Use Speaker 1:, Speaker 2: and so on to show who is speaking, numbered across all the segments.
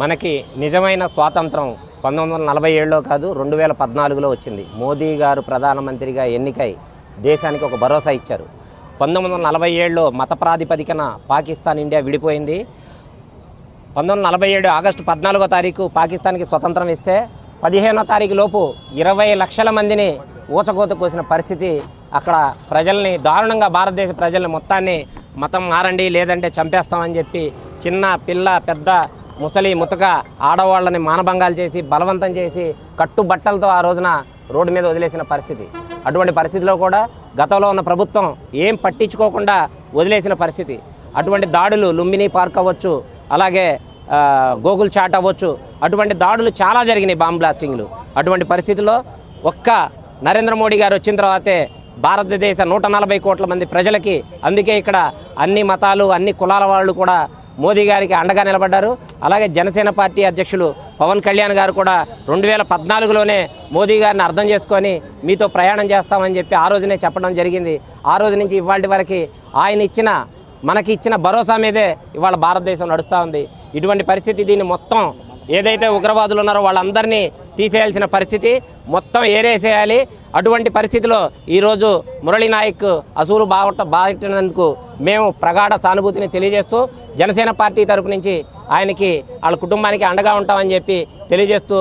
Speaker 1: మనకి నిజమైన స్వాతంత్రం 1947లో కాదు 2014లో వచ్చింది. మోదీ గారు ప్రధానమంత్రిగా ఎన్నికై దేశానికి ఒక భరోసా ఇచ్చారు. 1947లో మత ప్రాతిపదికన పాకిస్తాన్ ఇండియా విడిపోయింది. 1947 ఆగస్టు 14వ తారీఖు పాకిస్తాన్కి స్వతంత్రం ఇస్తే 15వ తారీఖు లోపు 20 లక్షల మందిని ఊచకోత కోసిన పరిస్థితి. అక్కడ ప్రజల్ని దారుణంగా, భారతదేశ ప్రజల్ని మొత్తాన్ని మతం మారండి లేదంటే చంపేస్తామని చెప్పి చిన్న పిల్ల పెద్ద ముసలి ముతక ఆడవాళ్ళని మానభంగాలు చేసి బలవంతం చేసి కట్టుబట్టలతో ఆ రోజున రోడ్డు మీద వదిలేసిన పరిస్థితి. అటువంటి పరిస్థితిలో కూడా గతంలో ఉన్న ప్రభుత్వం ఏం పట్టించుకోకుండా వదిలేసిన పరిస్థితి. అటువంటి దాడులు లుంబిని పార్క్ అవ్వచ్చు, అలాగే గోకుల్ చాట్ అవ్వచ్చు, అటువంటి దాడులు చాలా జరిగినాయి, బాంబ్ బ్లాస్టింగ్లు. అటువంటి పరిస్థితుల్లో ఒక్క నరేంద్ర మోడీ గారు వచ్చిన తర్వాతే భారతదేశ 140 కోట్ల మంది ప్రజలకి, అందుకే ఇక్కడ అన్ని మతాలు అన్ని కులాల వాళ్ళు కూడా మోదీ గారికి అండగా నిలబడ్డారు. అలాగే జనసేన పార్టీ అధ్యక్షులు పవన్ కళ్యాణ్ గారు కూడా 2014లోనే మోదీ గారిని అర్థం చేసుకొని మీతో ప్రయాణం చేస్తామని చెప్పి ఆ రోజునే చెప్పడం జరిగింది. ఆ రోజు నుంచి ఇవాళ వరకు ఆయన మనకి ఇచ్చిన భరోసా మీదే ఇవాళ భారతదేశం నడుస్తూ ఉంది. ఇటువంటి పరిస్థితి, దీన్ని మొత్తం ఏదైతే ఉగ్రవాదులు ఉన్నారో వాళ్ళందరినీ తీసేయాల్సిన పరిస్థితి, మొత్తం ఏరేసేయాలి. అటువంటి పరిస్థితిలో ఈరోజు మురళీ నాయక్ అసూలు బాగట్టినందుకు మేము ప్రగాఢ సానుభూతిని తెలియజేస్తూ జనసేన పార్టీ తరపు నుంచి ఆయనకి వాళ్ళ కుటుంబానికి అండగా ఉంటామని చెప్పి తెలియజేస్తూ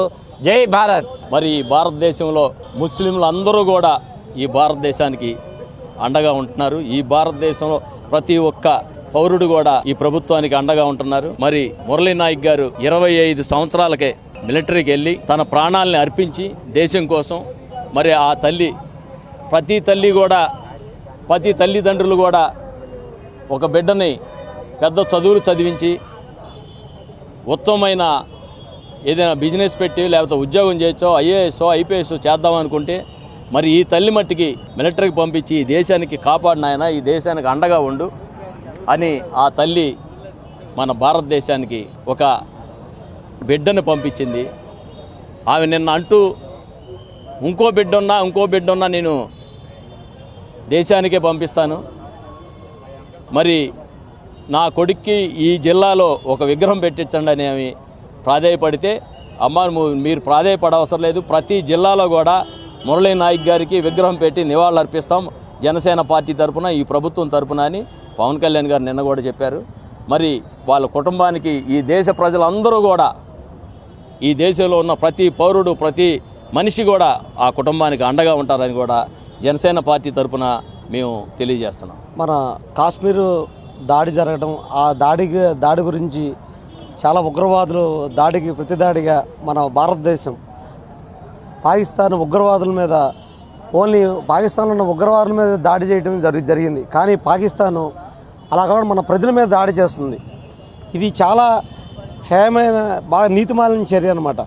Speaker 1: జై భారత్.
Speaker 2: మరి ఈ భారతదేశంలో ముస్లింలు అందరూ కూడా ఈ భారతదేశానికి అండగా ఉంటున్నారు. ఈ భారతదేశంలో ప్రతి ఒక్క పౌరుడు కూడా ఈ ప్రభుత్వానికి అండగా ఉంటున్నారు. మరి మురళీ నాయక్ గారు 25 సంవత్సరాలకే మిలిటరీకి వెళ్ళి తన ప్రాణాలని అర్పించి దేశం కోసం, మరి ఆ తల్లి ప్రతి తల్లిదండ్రులు కూడా ఒక బిడ్డని పెద్ద చదువులు చదివించి ఉత్తమమైన ఏదైనా బిజినెస్ పెట్టి లేకపోతే ఉద్యోగం చేయొచ్చో, ఐఏఎస్ ఐపీఎస్ చేద్దామనుకుంటే మరి ఈ తల్లి మట్టికి మిలిటరీకి పంపించి ఈ దేశానికి కాపాడినాయన, ఈ దేశానికి అండగా ఉండు అని ఆ తల్లి మన భారతదేశానికి ఒక బిడ్డను పంపించింది. ఆమె నిన్న అంటూ ఇంకో బిడ్డ ఉన్నా నేను దేశానికే పంపిస్తాను, మరి నా కొడుక్కి ఈ జిల్లాలో ఒక విగ్రహం పెట్టించండి అని ఆమె ప్రాధేయపడితే, అమ్మ మీరు ప్రాధేయపడవసరం లేదు, ప్రతి జిల్లాలో కూడా మురళీ నాయక్ గారికి విగ్రహం పెట్టి నివాళులు అర్పిస్తాం జనసేన పార్టీ తరఫున, ఈ ప్రభుత్వం తరఫున అని పవన్ కళ్యాణ్ గారు నిన్న కూడా చెప్పారు. మరి వాళ్ళ కుటుంబానికి ఈ దేశ ప్రజలందరూ కూడా, ఈ దేశంలో ఉన్న ప్రతి పౌరుడు ప్రతి మనిషి కూడా ఆ కుటుంబానికి అండగా ఉంటారని కూడా జనసేన పార్టీ తరఫున మేము తెలియజేస్తున్నాం.
Speaker 3: మన కాశ్మీరు దాడి జరగడం, ఆ దాడి గురించి చాలా ఉగ్రవాదులు దాడికి ప్రతిదాడిగా మన భారతదేశం పాకిస్తాన్ ఉగ్రవాదుల మీద, ఓన్లీ పాకిస్తాన్లో ఉన్న ఉగ్రవాదుల మీద దాడి చేయడం జరిగింది. కానీ పాకిస్తాను అలా కాకుండా మన ప్రజల మీద దాడి చేస్తుంది. ఇది చాలా హేయమైన, బాగా నీతిమాలిన చర్య అనమాట.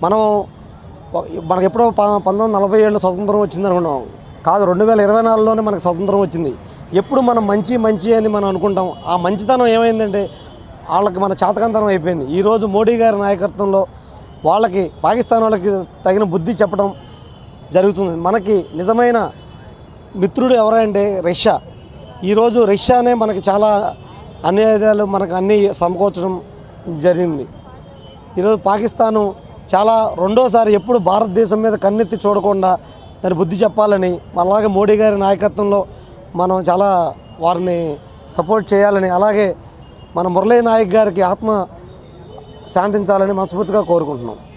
Speaker 3: మనకు ఎప్పుడో 1947లో స్వతంత్రం వచ్చింది అనుకున్నాం, కాదు 2024లోనే మనకు స్వతంత్రం వచ్చింది. ఎప్పుడు మనం మంచి అని మనం అనుకుంటాం, ఆ మంచితనం ఏమైందంటే వాళ్ళకి మన చేతకంతనం అయిపోయింది. ఈరోజు మోడీ గారి నాయకత్వంలో పాకిస్తాన్ వాళ్ళకి తగిన బుద్ధి చెప్పడం జరుగుతుంది. మనకి నిజమైన మిత్రుడు ఎవరంటే రష్యా. ఈరోజు రష్యానే మనకి చాలా అన్యాయాలు మనకు అన్నీ సమకూర్చడం జరిగింది. ఈరోజు పాకిస్తాను చాలా రెండోసారి ఎప్పుడు భారతదేశం మీద కన్నెత్తి చూడకుండా దాని బుద్ధి చెప్పాలని, అలాగే మోడీ గారి నాయకత్వంలో మనం చాలా వారిని సపోర్ట్ చేయాలని, అలాగే మన మురళీ నాయక్ గారికి ఆత్మ శాంతించాలని మనస్ఫూర్తిగా కోరుకుంటున్నాం.